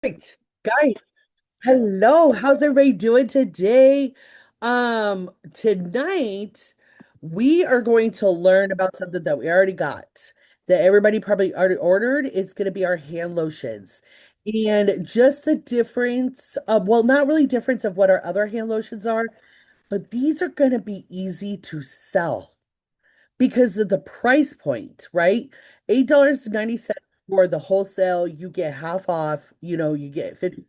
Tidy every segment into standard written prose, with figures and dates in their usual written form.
Right. Guys, hello. How's everybody doing today? Tonight we are going to learn about something that we already got that everybody probably already ordered. It's going to be our hand lotions. And just the difference well, not really difference of what our other hand lotions are, but these are going to be easy to sell because of the price point, right? $8.90 for the wholesale, you get half off, you get 50%.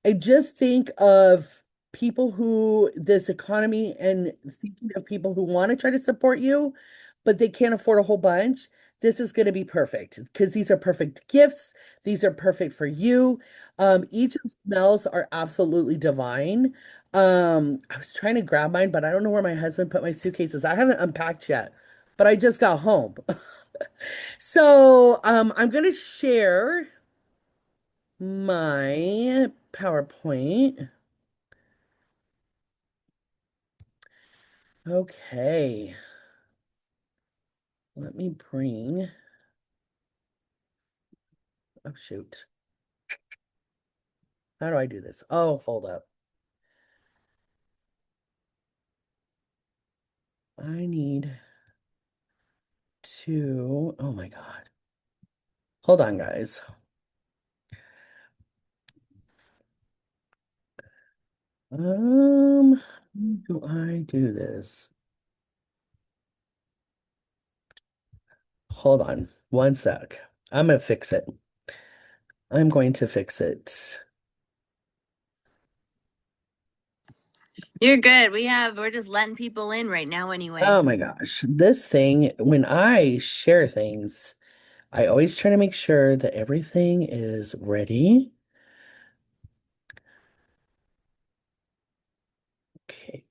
I just think of people who this economy and thinking of people who want to try to support you, but they can't afford a whole bunch. This is going to be perfect because these are perfect gifts. These are perfect for you. Each of the smells are absolutely divine. I was trying to grab mine, but I don't know where my husband put my suitcases. I haven't unpacked yet, but I just got home. So, I'm going to share my PowerPoint. Okay, let me bring, oh shoot. How do I do this? Oh, hold up. I need to, oh my God. Hold on, guys. How do I do this? Hold on one sec. I'm gonna fix it. I'm going to fix it. You're good. We're just letting people in right now anyway. Oh my gosh. This thing, when I share things, I always try to make sure that everything is ready. Okay,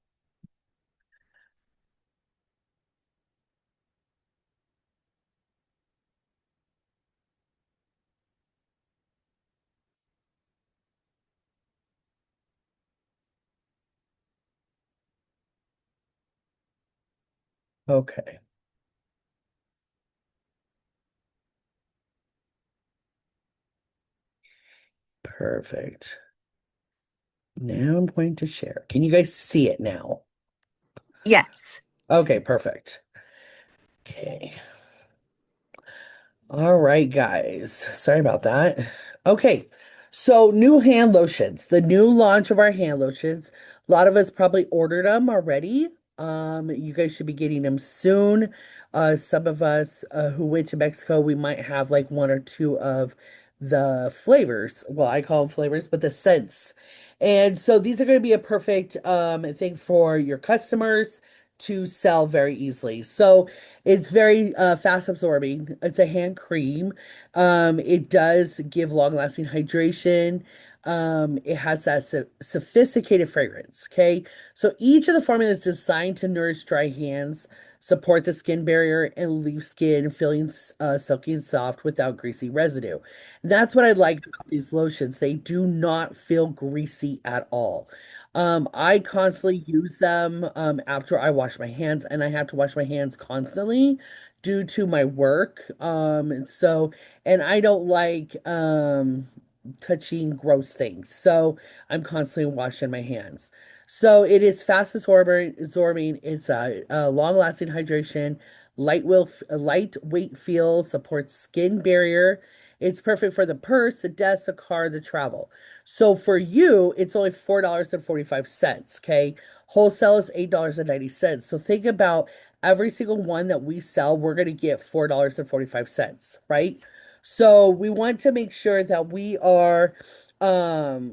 okay, perfect. Now I'm going to share. Can you guys see it now? Yes. Okay, perfect. Okay. All right, guys. Sorry about that. Okay. So, new hand lotions, the new launch of our hand lotions. A lot of us probably ordered them already. You guys should be getting them soon. Some of us who went to Mexico, we might have like one or two of the flavors. Well, I call them flavors, but the scents. And so these are going to be a perfect thing for your customers to sell very easily. So, it's very fast absorbing. It's a hand cream. It does give long-lasting hydration. It has that sophisticated fragrance. Okay. So each of the formulas is designed to nourish dry hands, support the skin barrier, and leave skin feeling silky and soft without greasy residue. And that's what I like about these lotions. They do not feel greasy at all. I constantly use them after I wash my hands, and I have to wash my hands constantly due to my work. And I don't like touching gross things. So I'm constantly washing my hands. So it is fast absorbing. It's a long-lasting hydration, lightweight feel, supports skin barrier. It's perfect for the purse, the desk, the car, the travel. So for you, it's only $4.45. Okay. Wholesale is $8.90. So think about every single one that we sell, we're going to get $4.45, right? So we want to make sure that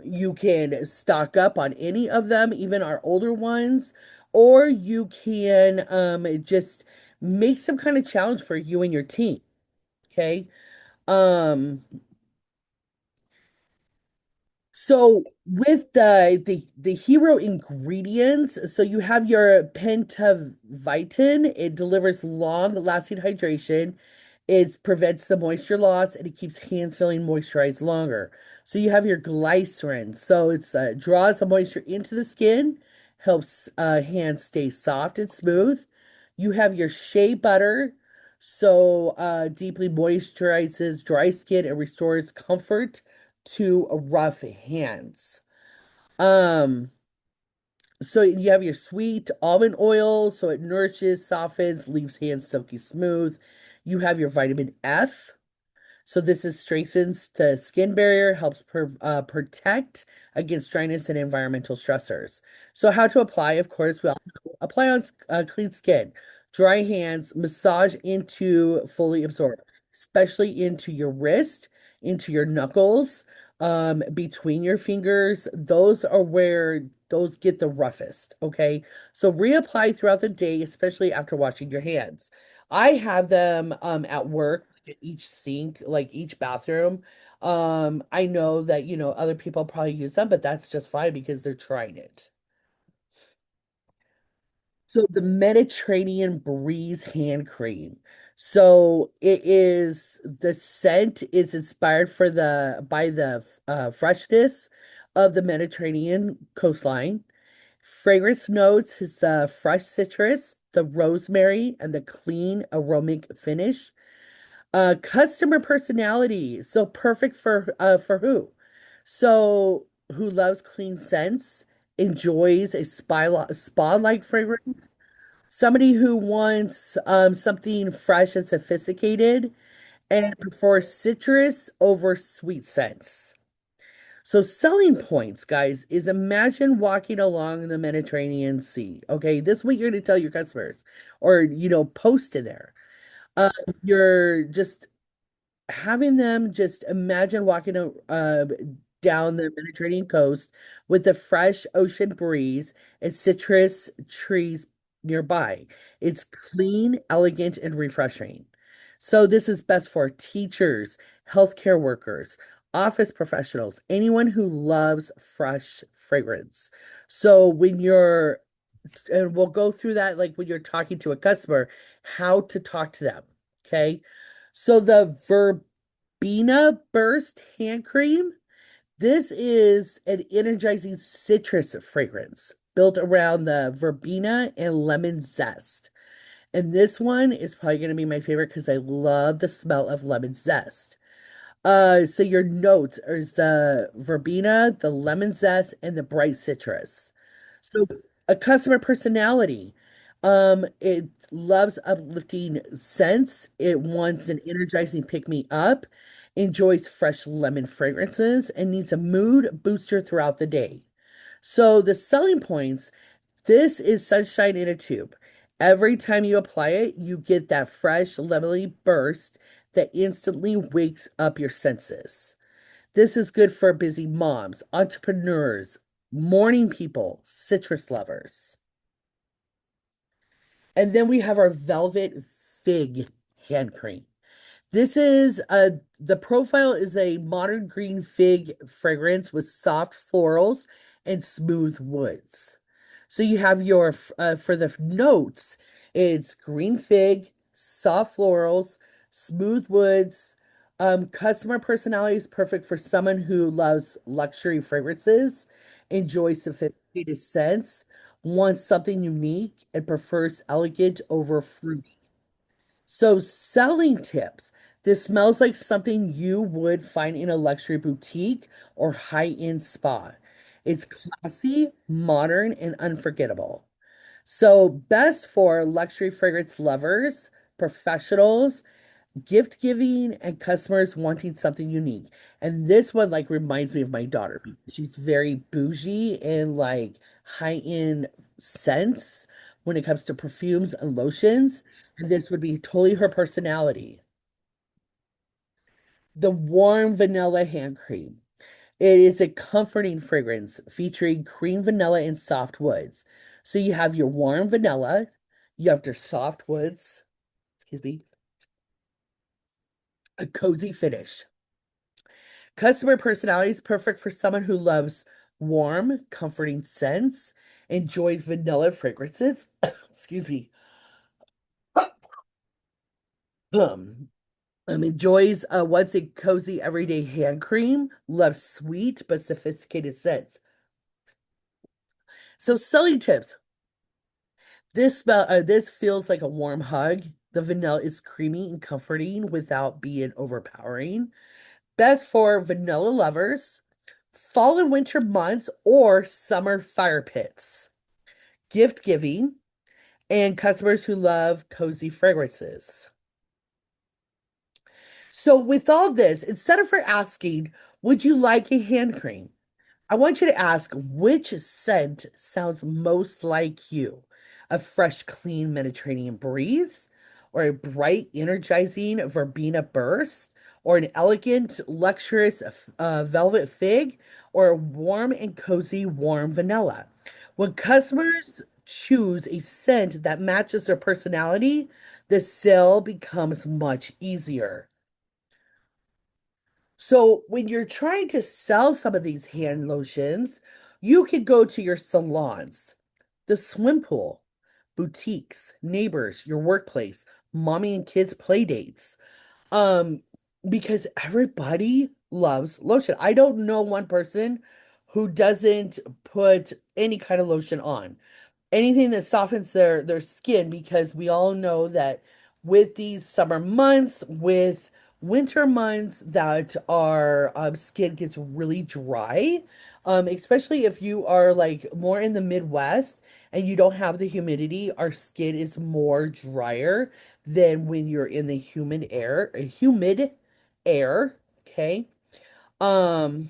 you can stock up on any of them, even our older ones, or you can just make some kind of challenge for you and your team. Okay. Um, So with the hero ingredients, so you have your pentavitin. It delivers long-lasting hydration. It prevents the moisture loss and it keeps hands feeling moisturized longer. So you have your glycerin. So it's draws the moisture into the skin, helps hands stay soft and smooth. You have your shea butter. So deeply moisturizes dry skin and restores comfort to rough hands. Um, so you have your sweet almond oil, so it nourishes, softens, leaves hands silky smooth. You have your vitamin F. So this is strengthens the skin barrier, helps protect against dryness and environmental stressors. So how to apply, of course, we all know, apply on clean skin, dry hands, massage into fully absorb, especially into your wrist, into your knuckles, between your fingers. Those are where those get the roughest, okay? So reapply throughout the day, especially after washing your hands. I have them at work at each sink, like each bathroom. I know that, other people probably use them, but that's just fine because they're trying it. So the Mediterranean Breeze hand cream. So it is the scent is inspired by the freshness of the Mediterranean coastline. Fragrance notes is the fresh citrus, the rosemary, and the clean aromatic finish. Customer personality. So perfect for who? So who loves clean scents, enjoys a spa-like fragrance. Somebody who wants something fresh and sophisticated and prefers citrus over sweet scents. So selling points, guys, is imagine walking along the Mediterranean Sea. Okay, this is what you're going to tell your customers or post in there. Uh, you're just having them just imagine walking down the Mediterranean coast with the fresh ocean breeze and citrus trees nearby. It's clean, elegant, and refreshing. So this is best for teachers, healthcare workers, office professionals, anyone who loves fresh fragrance. So and we'll go through that like when you're talking to a customer, how to talk to them. Okay. So the Verbena Burst hand cream, this is an energizing citrus fragrance built around the verbena and lemon zest. And this one is probably going to be my favorite because I love the smell of lemon zest. So your notes is the verbena, the lemon zest, and the bright citrus. So a customer personality. It loves uplifting scents. It wants an energizing pick me up, enjoys fresh lemon fragrances, and needs a mood booster throughout the day. So the selling points, this is sunshine in a tube. Every time you apply it, you get that fresh, lemony burst that instantly wakes up your senses. This is good for busy moms, entrepreneurs, morning people, citrus lovers. And then we have our Velvet Fig hand cream. This is the profile is a modern green fig fragrance with soft florals and smooth woods. So you have your for the notes, it's green fig, soft florals, smooth woods. Customer personality is perfect for someone who loves luxury fragrances, enjoys sophisticated scents, wants something unique, and prefers elegant over fruity. So, selling tips. This smells like something you would find in a luxury boutique or high-end spa. It's classy, modern, and unforgettable. So, best for luxury fragrance lovers, professionals, gift giving, and customers wanting something unique. And this one like reminds me of my daughter because she's very bougie and like high-end scents when it comes to perfumes and lotions. And this would be totally her personality. The warm vanilla hand cream. It is a comforting fragrance featuring cream vanilla and soft woods. So you have your warm vanilla, you have your soft woods, excuse me, a cozy finish. Customer personality is perfect for someone who loves warm, comforting scents, enjoys vanilla fragrances, excuse me, um, enjoys what's a cozy everyday hand cream, loves sweet but sophisticated scents. So selling tips. This feels like a warm hug. The vanilla is creamy and comforting without being overpowering. Best for vanilla lovers, fall and winter months, or summer fire pits. Gift giving, and customers who love cozy fragrances. So, with all this, instead of for asking, would you like a hand cream? I want you to ask which scent sounds most like you? A fresh, clean Mediterranean breeze, or a bright, energizing verbena burst, or an elegant, luxurious velvet fig, or a warm and cozy warm vanilla. When customers choose a scent that matches their personality, the sale becomes much easier. So when you're trying to sell some of these hand lotions, you could go to your salons, the swim pool, boutiques, neighbors, your workplace, mommy and kids play dates. Um, because everybody loves lotion. I don't know one person who doesn't put any kind of lotion on, anything that softens their skin, because we all know that with these summer months, with winter months, that our skin gets really dry, especially if you are like more in the Midwest and you don't have the humidity. Our skin is more drier than when you're in the humid air. Okay. um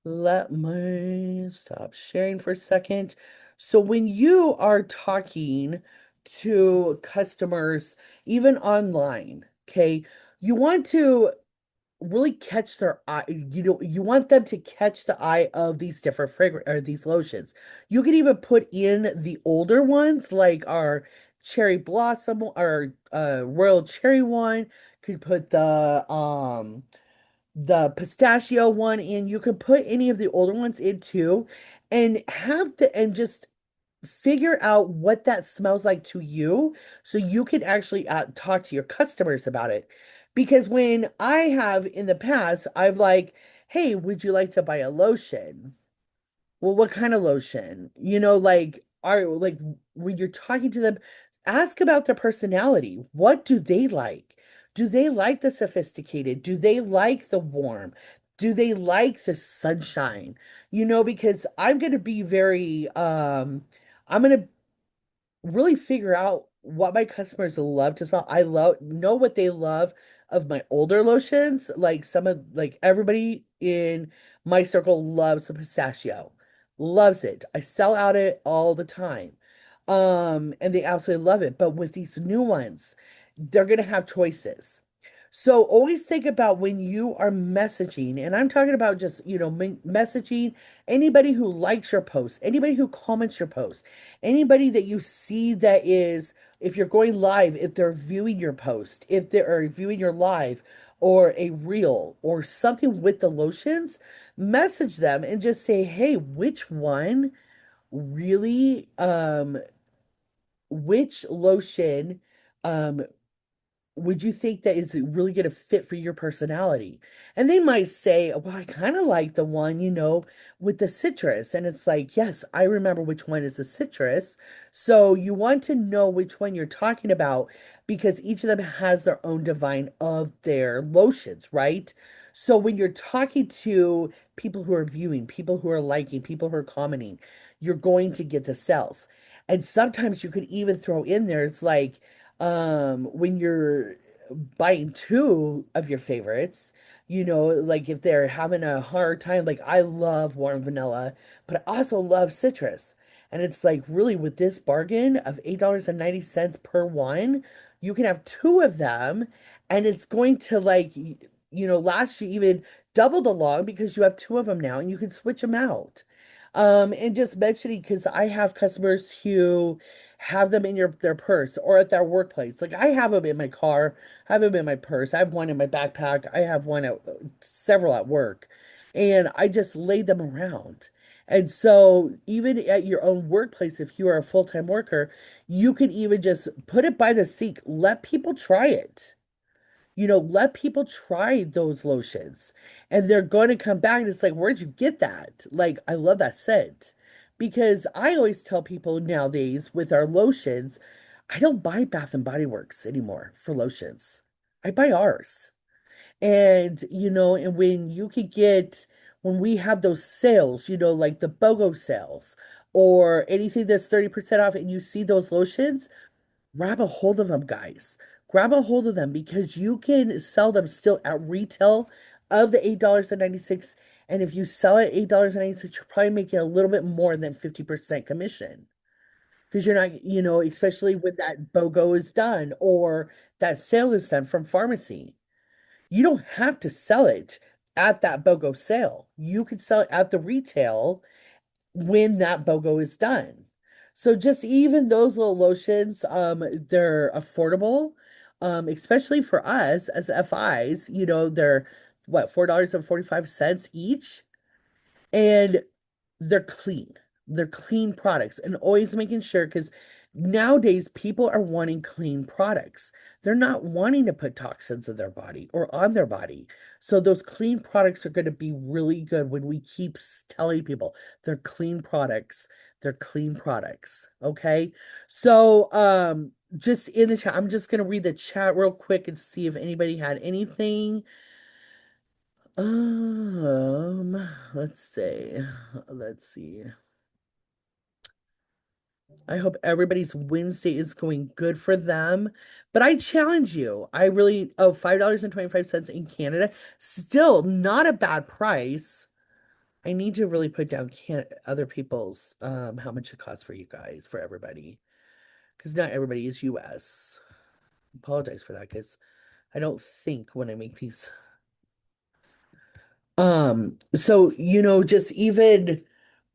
Let me stop sharing for a second. So, when you are talking to customers, even online, okay, you want to really catch their eye. You want them to catch the eye of these different fragrance or these lotions. You can even put in the older ones, like our cherry blossom or royal cherry one. Could put the pistachio one in. You can put any of the older ones in too, and just figure out what that smells like to you, so you can actually talk to your customers about it. Because when I have in the past, I've like, hey, would you like to buy a lotion? Well, what kind of lotion? Like, when you're talking to them, ask about their personality. What do they like? Do they like the sophisticated? Do they like the warm? Do they like the sunshine? Because I'm going to be I'm going to really figure out what my customers love to smell. I know what they love of my older lotions. Like everybody in my circle loves the pistachio. Loves it. I sell out it all the time. And they absolutely love it. But with these new ones, they're gonna have choices. So always think about when you are messaging, and I'm talking about just, messaging anybody who likes your post, anybody who comments your post, anybody that you see that is, if you're going live, if they're viewing your post, if they're viewing your live or a reel or something with the lotions, message them and just say, hey, really, which lotion um would you think that is really going to fit for your personality? And they might say, well, I kind of like the one, with the citrus. And it's like, yes, I remember which one is the citrus. So you want to know which one you're talking about, because each of them has their own divine of their lotions, right? So when you're talking to people who are viewing, people who are liking, people who are commenting, you're going to get the sales. And sometimes you could even throw in there, it's like, when you're buying two of your favorites, like if they're having a hard time, like I love warm vanilla, but I also love citrus. And it's like, really, with this bargain of $8.90 per one, you can have two of them, and it's going to, like, last you even double the long, because you have two of them now and you can switch them out. And just mentioning, because I have customers who have them in their purse or at their workplace. Like, I have them in my car, I have them in my purse, I have one in my backpack, I have several at work, and I just lay them around. And so even at your own workplace, if you are a full-time worker, you can even just put it by the sink, let people try it. Let people try those lotions, and they're going to come back and it's like, where'd you get that? Like, I love that scent. Because I always tell people nowadays with our lotions, I don't buy Bath and Body Works anymore for lotions. I buy ours. And, and when you could get, when we have those sales, like the BOGO sales or anything that's 30% off and you see those lotions, grab a hold of them, guys. Grab a hold of them because you can sell them still at retail of the $8.96. And if you sell at $8.96, you're probably making a little bit more than 50% commission. Because you're not, especially when that BOGO is done or that sale is done from pharmacy. You don't have to sell it at that BOGO sale. You could sell it at the retail when that BOGO is done. So just even those little lotions, they're affordable, especially for us as FIs, they're what, $4.45 each, and they're clean. They're clean products and always making sure because nowadays people are wanting clean products. They're not wanting to put toxins in their body or on their body. So those clean products are going to be really good when we keep telling people they're clean products. They're clean products. Okay. So just in the chat, I'm just gonna read the chat real quick and see if anybody had anything. Let's see. Let's see. I hope everybody's Wednesday is going good for them. But I challenge you. I really, oh, $5.25 in Canada. Still not a bad price. I need to really put down other people's how much it costs for you guys, for everybody. Because not everybody is US. Apologize for that, because I don't think when I make these. So just even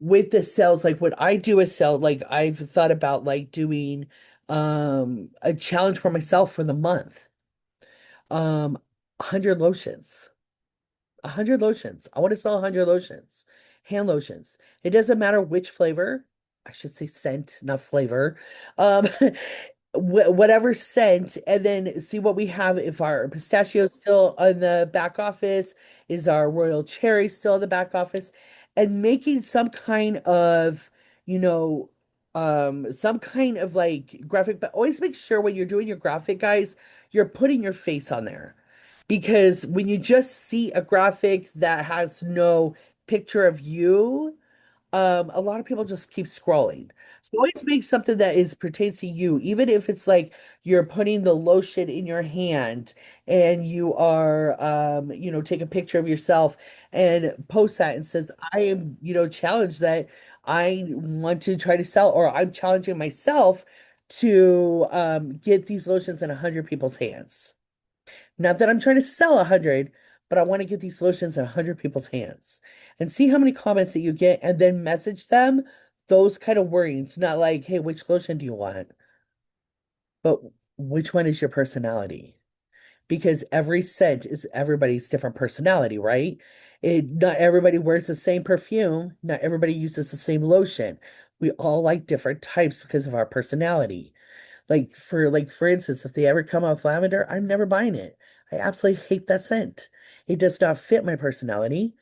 with the sales, like when I do a sale, like I've thought about like doing a challenge for myself for the month. 100 lotions. 100 lotions. I want to sell 100 lotions. Hand lotions. It doesn't matter which flavor. I should say scent, not flavor. Um whatever scent, and then see what we have. If our pistachio is still on the back office, is our royal cherry still in the back office, and making some kind of, some kind of like graphic. But always make sure when you're doing your graphic, guys, you're putting your face on there. Because when you just see a graphic that has no picture of you, a lot of people just keep scrolling. So always make something that is pertains to you, even if it's like you're putting the lotion in your hand and you are take a picture of yourself and post that and says, I am, challenged that I want to try to sell, or I'm challenging myself to get these lotions in 100 people's hands. Not that I'm trying to sell 100, but I want to get these lotions in 100 people's hands and see how many comments that you get and then message them those kind of words. Not like, hey, which lotion do you want? But which one is your personality? Because every scent is everybody's different personality, right? Not everybody wears the same perfume. Not everybody uses the same lotion. We all like different types because of our personality. Like for instance, if they ever come out with lavender, I'm never buying it. I absolutely hate that scent. It does not fit my personality.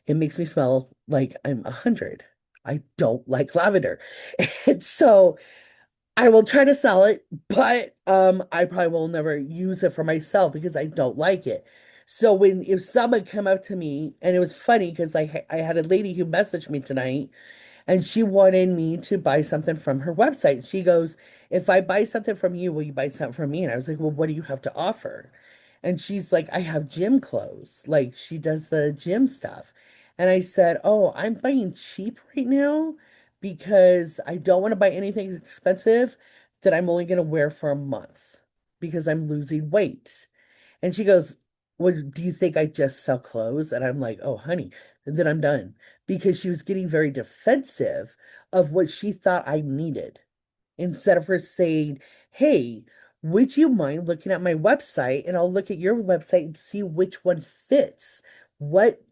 It makes me smell like I'm 100. I don't like lavender. And so I will try to sell it, but I probably will never use it for myself because I don't like it. So when if someone come up to me, and it was funny because I had a lady who messaged me tonight and she wanted me to buy something from her website. She goes, if I buy something from you, will you buy something from me? And I was like, well, what do you have to offer? And she's like, I have gym clothes. Like she does the gym stuff. And I said, oh, I'm buying cheap right now because I don't want to buy anything expensive that I'm only going to wear for a month because I'm losing weight. And she goes, well, do you think I just sell clothes? And I'm like, oh, honey, and then I'm done. Because she was getting very defensive of what she thought I needed. Instead of her saying, hey, would you mind looking at my website and I'll look at your website and see which one fits? What,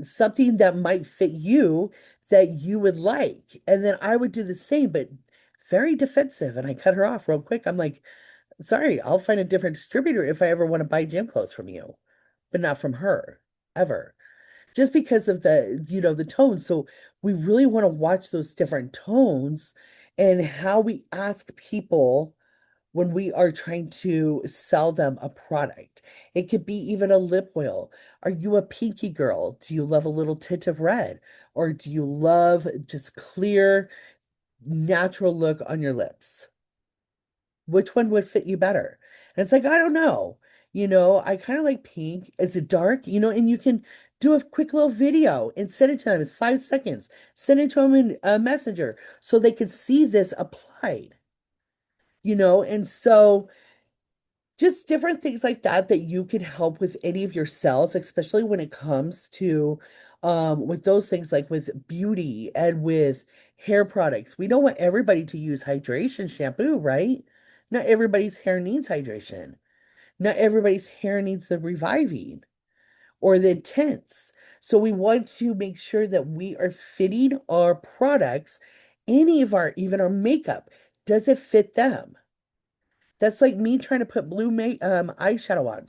something that might fit you that you would like. And then I would do the same, but very defensive. And I cut her off real quick. I'm like, sorry, I'll find a different distributor if I ever want to buy gym clothes from you, but not from her, ever. Just because of the tone. So we really want to watch those different tones and how we ask people when we are trying to sell them a product. It could be even a lip oil. Are you a pinky girl? Do you love a little tint of red? Or do you love just clear, natural look on your lips? Which one would fit you better? And it's like, I don't know. I kind of like pink. Is it dark? And you can do a quick little video and send it to them. It's 5 seconds. Send it to them in a messenger so they can see this applied, and so just different things like that that you can help with any of your cells, especially when it comes to with those things like with beauty and with hair products. We don't want everybody to use hydration shampoo, right? Not everybody's hair needs hydration. Not everybody's hair needs the reviving or the intense. So we want to make sure that we are fitting our products, any of our, even our makeup, does it fit them? That's like me trying to put blue eyeshadow on.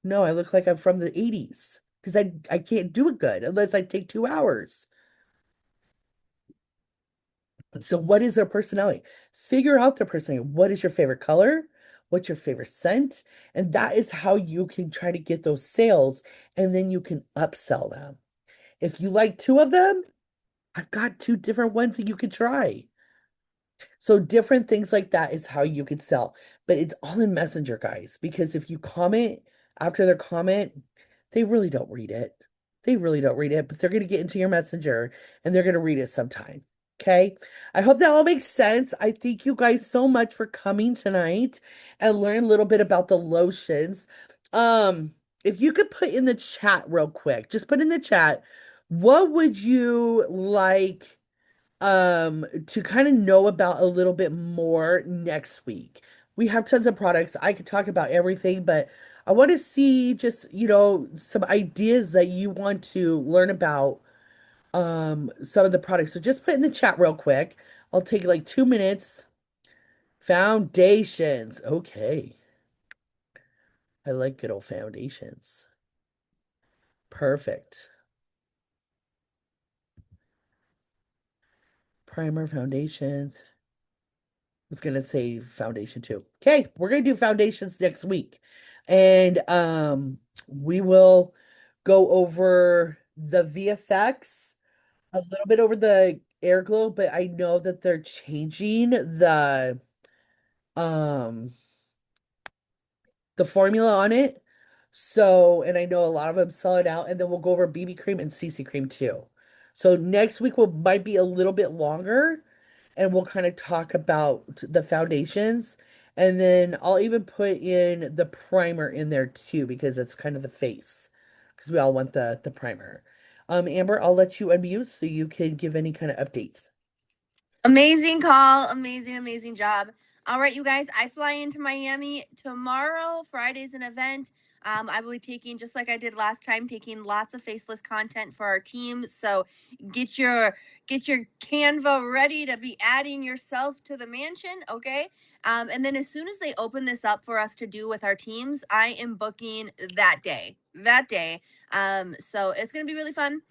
No, I look like I'm from the 80s because I can't do it good unless I take 2 hours. So what is their personality? Figure out their personality. What is your favorite color? What's your favorite scent? And that is how you can try to get those sales and then you can upsell them. If you like two of them, I've got two different ones that you could try. So different things like that is how you could sell. But it's all in Messenger, guys, because if you comment after their comment, they really don't read it. They really don't read it, but they're going to get into your Messenger and they're going to read it sometime. Okay. I hope that all makes sense. I thank you guys so much for coming tonight and learn a little bit about the lotions. Um, if you could put in the chat real quick, just put in the chat, what would you like? To kind of know about a little bit more next week. We have tons of products. I could talk about everything, but I want to see just, some ideas that you want to learn about some of the products. So just put in the chat real quick. I'll take like 2 minutes. Foundations. Okay. I like good old foundations. Perfect. Primer foundations. Was gonna say foundation too. Okay, we're gonna do foundations next week. And we will go over the VFX, a little bit over the air glow, but I know that they're changing um the formula on it. So, and I know a lot of them sell it out, and then we'll go over BB cream and CC cream too. So next week will might be a little bit longer, and we'll kind of talk about the foundations. And then I'll even put in the primer in there too, because it's kind of the face, because we all want the primer. Amber, I'll let you unmute so you can give any kind of updates. Amazing call. Amazing, amazing job. All right, you guys, I fly into Miami tomorrow. Friday's an event. I will be taking, just like I did last time, taking lots of faceless content for our team. So get your get your Canva ready to be adding yourself to the mansion, okay? And then as soon as they open this up for us to do with our teams, I am booking that day. That day. So it's gonna be really fun.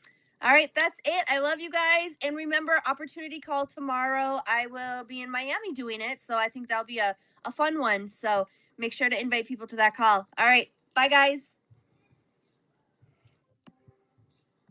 All right, that's it. I love you guys. And remember, opportunity call tomorrow. I will be in Miami doing it. So I think that'll be a fun one. So make sure to invite people to that call. All right. Bye, guys.